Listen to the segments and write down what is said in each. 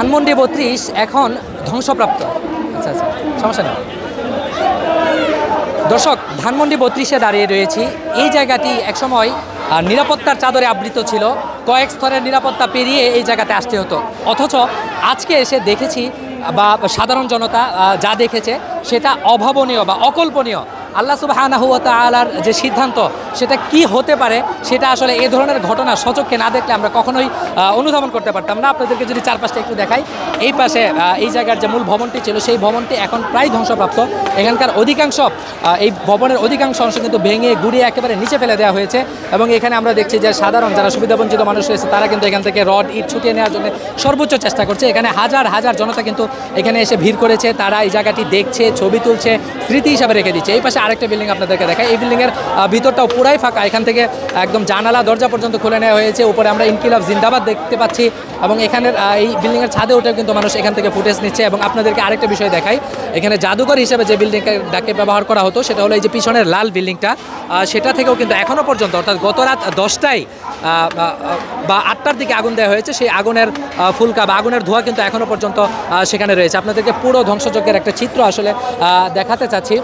ধানমন্ডি ৩২ এখন ধ্বংসপ্রাপ্ত। আচ্ছা আচ্ছা, সমস্যা নেই। দর্শক, ধানমন্ডি ৩২-এ দাঁড়িয়ে রয়েছি। এই জায়গাটি একসময় নিরাপত্তার চাদরে আবৃত ছিল। কয়েক স্তরের নিরাপত্তা পেরিয়ে এই জায়গাতে আসতে হতো, অথচ আজকে এসে দেখেছি বা সাধারণ জনতা যা দেখেছে সেটা অভাবনীয় বা অকল্পনীয়। আল্লাহ সুবহানাহু ওয়া তাআলার যে সিদ্ধান্ত সেটা কি হতে পারে সেটা আসলে এই ধরনের ঘটনা সচক্ষে না দেখলে আমরা কখনোই অনুধাবন করতে পারতাম না। আপনাদেরকে যদি চারপাশটা একটু দেখাই, এই পাশে এই জায়গার যে মূল ভবনটি ছিল সেই ভবনটি এখন প্রায় ধ্বংসপ্রাপ্ত। এখানকার অধিকাংশ এই ভবনের অধিকাংশ অংশ কিন্তু ভেঙে গুড়িয়ে একেবারে নিচে ফেলে দেওয়া হয়েছে এবং এখানে আমরা দেখছি যে সাধারণ যারা সুবিধাবঞ্চিত মানুষ রয়েছে তারা কিন্তু এখান থেকে রড ইট ছুটিয়ে নেওয়ার জন্য সর্বোচ্চ চেষ্টা করছে। এখানে হাজার হাজার জনতা কিন্তু এখানে এসে ভিড় করেছে, তারা এই জায়গাটি দেখছে, ছবি তুলছে, স্মৃতি হিসাবে রেখে দিচ্ছে। এই পাশে আরেকটা বিল্ডিং আপনাদেরকে দেখায়, এই বিল্ডিংয়ের ভিতরটাও পুরাই ফাঁকা। এখান থেকে একদম জানালা দরজা পর্যন্ত খুলে নেওয়া হয়েছে। উপরে আমরা ইনকিলাব জিন্দাবাদ দেখতে পাচ্ছি এবং এখানের এই বিল্ডিংয়ের ছাদে উঠেও কিন্তু মানুষ এখান থেকে ফুটেজ নিচ্ছে। এবং আপনাদেরকে আরেকটা বিষয় দেখাই, এখানে জাদুঘর হিসেবে যে বিল্ডিংটাকে ব্যবহার করা হতো সেটা হলো এই যে পিছনের লাল বিল্ডিংটা, সেটা থেকেও কিন্তু এখনও পর্যন্ত অর্থাৎ গত রাত 10টায় বা 8টার দিকে আগুন দেওয়া হয়েছে। সেই আগুনের ফুলকা বা আগুনের ধোঁয়া কিন্তু এখনও পর্যন্ত সেখানে রয়েছে। আপনাদেরকে পুরো ধ্বংসযজ্ঞের একটা চিত্র আসলে দেখাতে চাচ্ছি।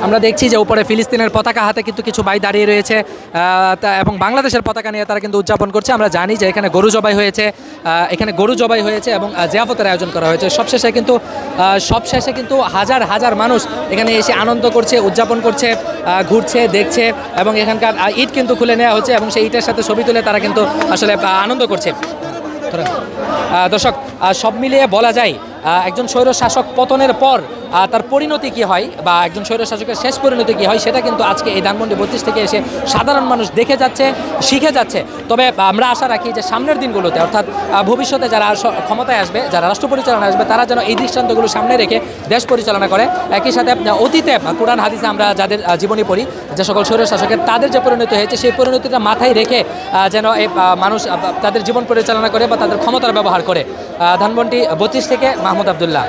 আমরা দেখছি যে উপরে ফিলিস্তিনের পতাকা হাতে কিন্তু কিছু ভাই দাঁড়িয়ে রয়েছে এবং বাংলাদেশের পতাকা নিয়ে তারা কিন্তু উদযাপন করছে। আমরা জানি যে এখানে গরু জবাই হয়েছে, এবং জিয়াফতের আয়োজন করা হয়েছে। সবশেষে কিন্তু হাজার হাজার মানুষ এখানে এসে আনন্দ করছে, উদযাপন করছে, ঘুরছে, দেখছে এবং এখানকার ইট কিন্তু খুলে নেওয়া হচ্ছে এবং সেই ইটের সাথে ছবি তুলে তারা কিন্তু আসলে আনন্দ করছে। দর্শক, সব মিলিয়ে বলা যায় একজন স্বৈর শাসক পতনের পর তার পরিণতি কী হয় বা একজন স্বৈর শাসকের শেষ পরিণতি কী হয় সেটা কিন্তু আজকে এই ধানমন্ডি ৩২ থেকে এসে সাধারণ মানুষ দেখে যাচ্ছে, শিখে যাচ্ছে। তবে আমরা আশা রাখি যে সামনের দিনগুলোতে অর্থাৎ ভবিষ্যতে যারা ক্ষমতায় আসবে, যারা রাষ্ট্র পরিচালনা আসবে, তারা যেন এই দৃষ্টান্তগুলো সামনে রেখে দেশ পরিচালনা করে। একই সাথে অতীতে কোরআন হাদিসে আমরা যাদের জীবনী পড়ি, যে সকল স্বৈর শাসকের তাদের যে পরিণতি হয়েছে সেই পরিণতিটা মাথায় রেখে যেন এই মানুষ তাদের জীবন পরিচালনা করে বা তাদের ক্ষমতার ব্যবহার করে। ধানমন্ডি ৩২ থেকে মাহমুদ আবদুল্লাহ।